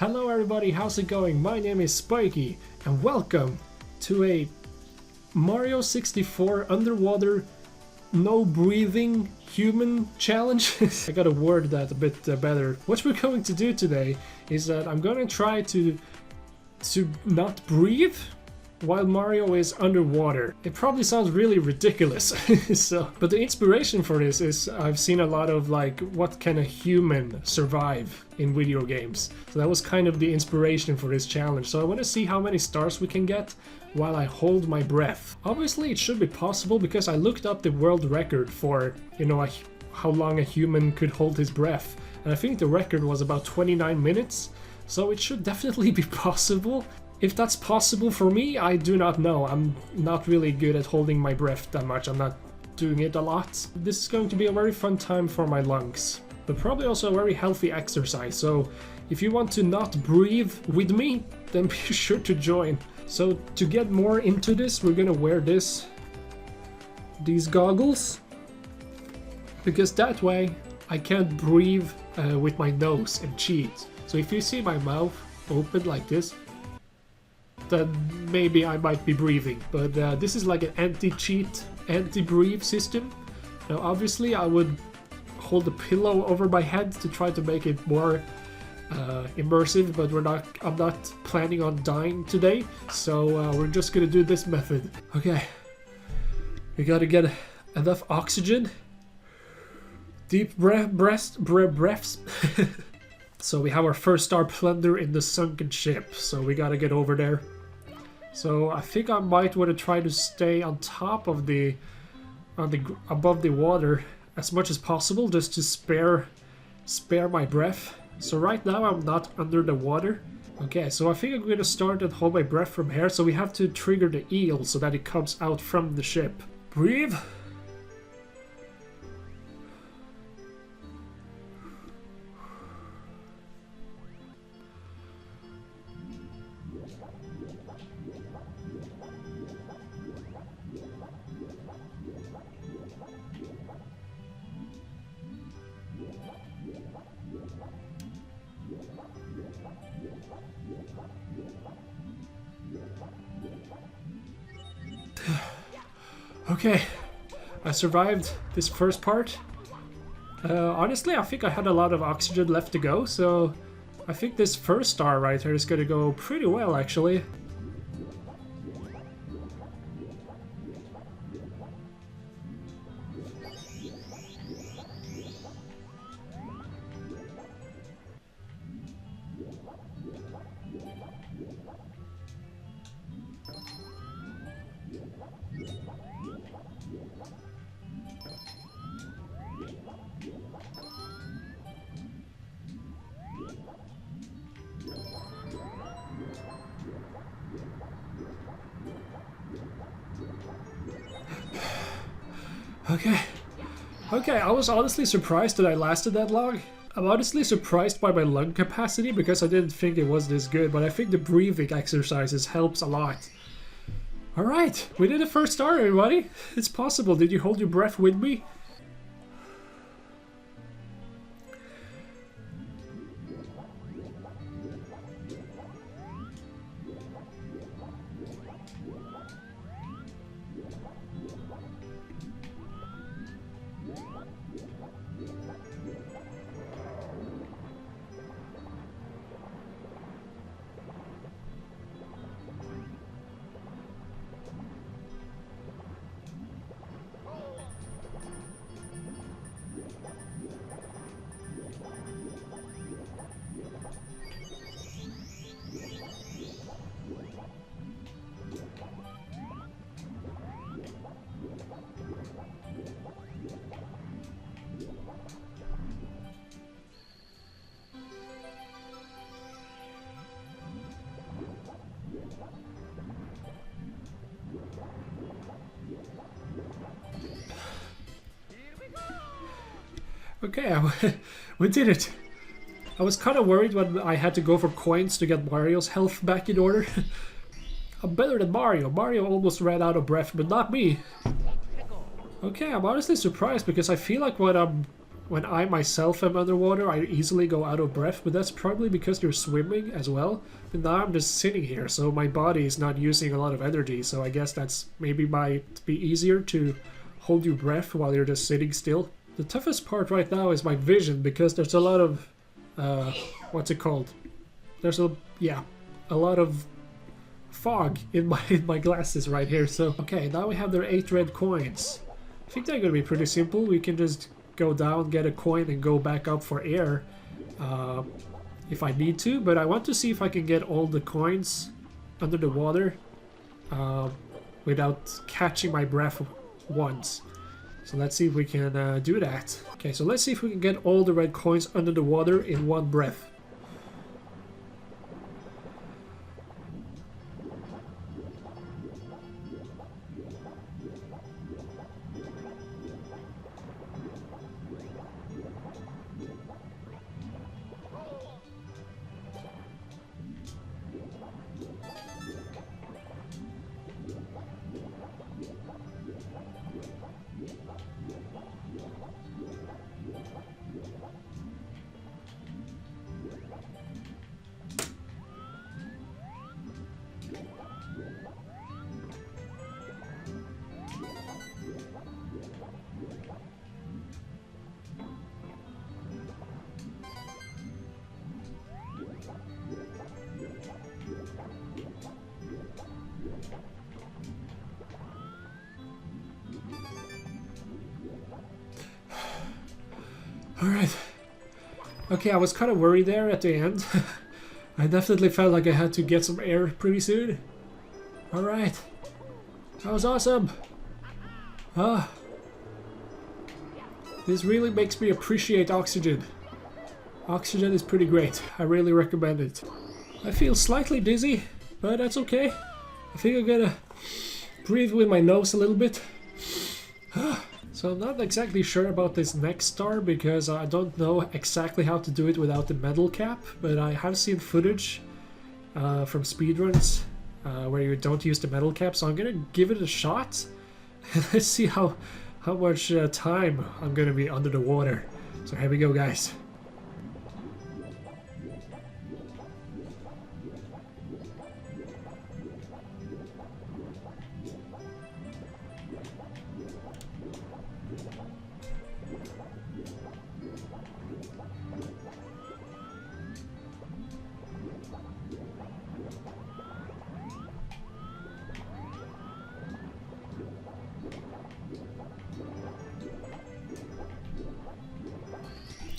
Hello everybody, how's it going? My name is Spiky and welcome to a Mario 64 underwater no breathing human challenge. I gotta word that a bit better. What we're going to do today is that I'm gonna try to not breathe while Mario is underwater. It probably sounds really ridiculous. But the inspiration for this is I've seen a lot of like, what can a human survive in video games? So that was kind of the inspiration for this challenge. So I want to see how many stars we can get while I hold my breath. Obviously it should be possible because I looked up the world record for, you know, how long a human could hold his breath. And I think the record was about 29 minutes. So it should definitely be possible. If that's possible for me, I do not know. I'm not really good at holding my breath that much. I'm not doing it a lot. This is going to be a very fun time for my lungs, but probably also a very healthy exercise. So if you want to not breathe with me, then be sure to join. So to get more into this, we're gonna wear these goggles, because that way I can't breathe with my nose and cheat. So if you see my mouth open like this, then maybe I might be breathing, but this is like an anti-cheat, anti-breathe system. Now obviously I would hold a pillow over my head to try to make it more immersive, but I'm not planning on dying today, so we're just gonna do this method. Okay, we gotta get enough oxygen, deep breaths. So we have our first star plunder in the sunken ship, so we gotta get over there. So I think I might want to try to stay on top of above the water as much as possible, just to spare my breath. So right now I'm not under the water. Okay, so I think I'm gonna start and hold my breath from here. So we have to trigger the eel so that it comes out from the ship. Breathe. Okay, I survived this first part. Honestly, I think I had a lot of oxygen left to go, so I think this first star right here is gonna go pretty well, actually. Okay, I was honestly surprised that I lasted that long. I'm honestly surprised by my lung capacity because I didn't think it was this good, but I think the breathing exercises helps a lot. Alright, we did the first star, everybody. It's possible. Did you hold your breath with me? Okay, we did it. I was kind of worried when I had to go for coins to get Mario's health back in order. I'm better than Mario. Mario almost ran out of breath, but not me. Okay, I'm honestly surprised because I feel like when when I myself am underwater, I easily go out of breath, but that's probably because you're swimming as well. But now I'm just sitting here, so my body is not using a lot of energy, so I guess that's maybe might be easier to hold your breath while you're just sitting still. The toughest part right now is my vision, because there's a lot of, what's it called? There's a lot of fog in my glasses right here, so... Okay, now we have their 8 red coins. I think they're gonna be pretty simple. We can just go down, get a coin, and go back up for air if I need to, but I want to see if I can get all the coins under the water without catching my breath once. So let's see if we can do that. Okay, so let's see if we can get all the red coins under the water in one breath. Alright. Okay, I was kind of worried there at the end. I definitely felt like I had to get some air pretty soon. Alright. That was awesome. This really makes me appreciate oxygen. Oxygen is pretty great. I really recommend it. I feel slightly dizzy, but that's okay. I think I'm gonna breathe with my nose a little bit. So I'm not exactly sure about this next star because I don't know exactly how to do it without the medal cap, but I have seen footage from speedruns where you don't use the medal cap, so I'm gonna give it a shot. Let's see how much time I'm gonna be under the water. So here we go, guys.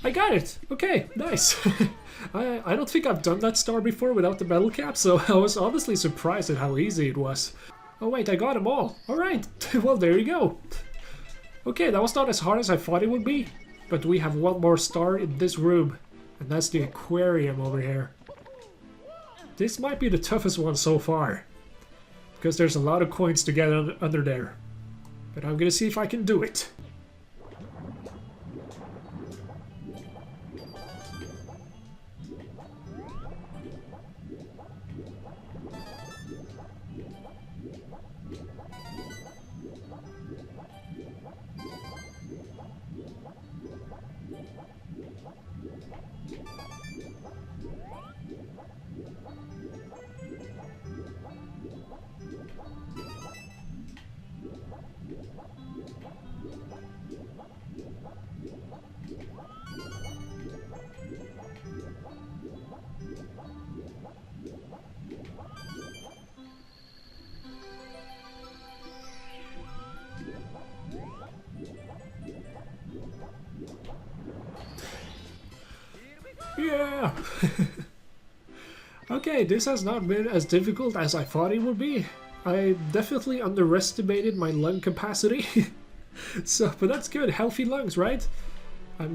I got it! Okay, nice. I don't think I've done that star before without the medal cap, so I was honestly surprised at how easy it was. Oh wait, I got them all. Alright, well there you go. Okay, that was not as hard as I thought it would be, but we have one more star in this room, and that's the aquarium over here. This might be the toughest one so far, because there's a lot of coins to get under there. But I'm gonna see if I can do it. Yeah! Okay, this has not been as difficult as I thought it would be. I definitely underestimated my lung capacity. But that's good, healthy lungs, right?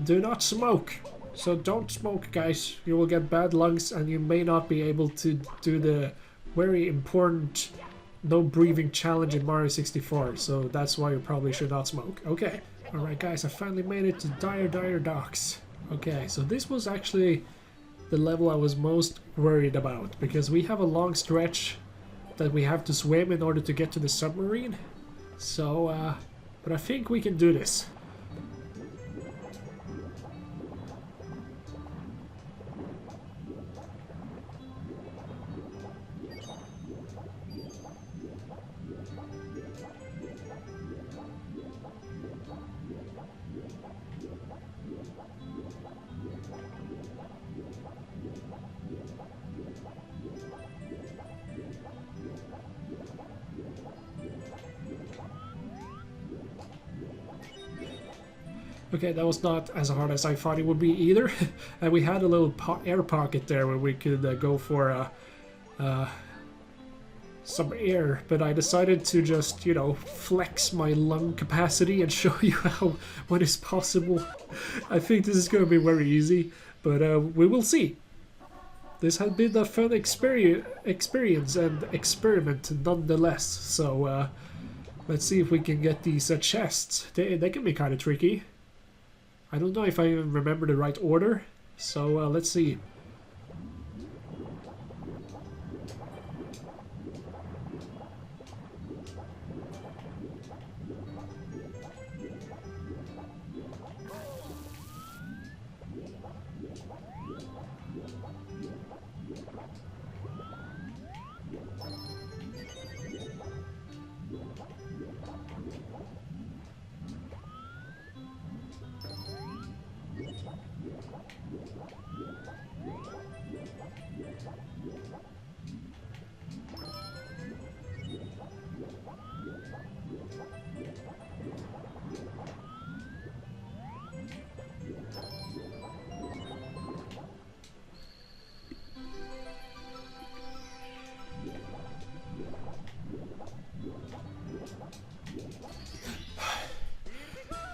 Do not smoke. So don't smoke, guys. You will get bad lungs and you may not be able to do the very important no breathing challenge in Mario 64. So that's why you probably should not smoke. Okay. Alright guys, I finally made it to Dire Docks. Okay, so this was actually the level I was most worried about, because we have a long stretch that we have to swim in order to get to the submarine. So, but I think we can do this. Okay, that was not as hard as I thought it would be either. And we had a little air pocket there where we could go for some air, but I decided to just, you know, flex my lung capacity and show you what is possible. I think this is going to be very easy, but we will see. This has been a fun experience and experiment nonetheless, so let's see if we can get these chests. They can be kind of tricky. I don't know if I remember the right order, so let's see.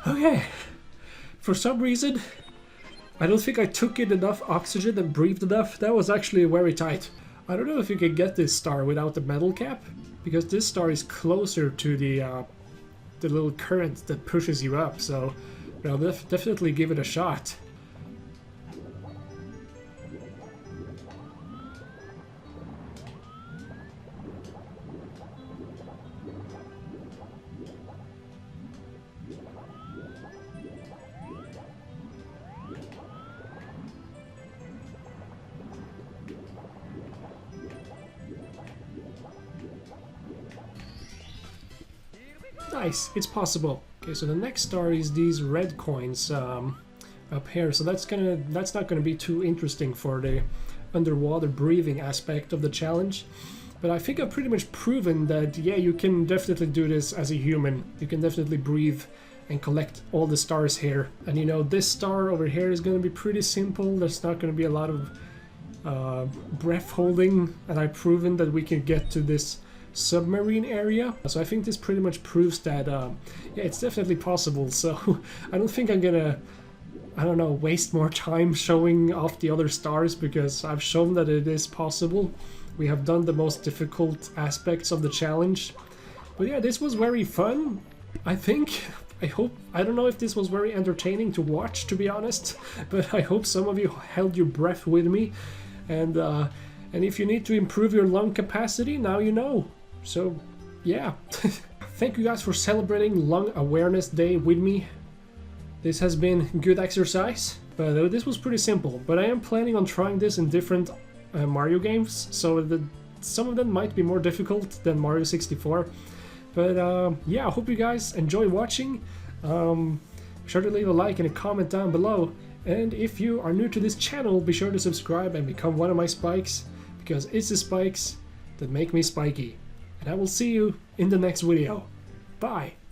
Okay, for some reason, I don't think I took in enough oxygen and breathed enough. That was actually very tight. I don't know if you can get this star without the metal cap, because this star is closer to the little current that pushes you up, so I'll definitely give it a shot. Nice, it's possible. Okay, so the next star is these red coins up here. So that's not gonna be too interesting for the underwater breathing aspect of the challenge. But I think I've pretty much proven that yeah, you can definitely do this as a human. You can definitely breathe and collect all the stars here. And you know, this star over here is gonna be pretty simple. There's not gonna be a lot of breath holding, and I've proven that we can get to this submarine area. So I think this pretty much proves that yeah, it's definitely possible. So I don't think I'm gonna, I don't know, waste more time showing off the other stars, because I've shown that it is possible. We have done the most difficult aspects of the challenge. But yeah, this was very fun, I think. I don't know if this was very entertaining to watch, to be honest, but I hope some of you held your breath with me. And if you need to improve your lung capacity, now you know. So, yeah. Thank you guys for celebrating Lung Awareness Day with me. This has been good exercise, but this was pretty simple. But I am planning on trying this in different Mario games, so some of them might be more difficult than Mario 64. But yeah, I hope you guys enjoy watching. Be sure to leave a like and a comment down below. And if you are new to this channel, be sure to subscribe and become one of my spikes, because it's the spikes that make me spiky. And I will see you in the next video. Bye!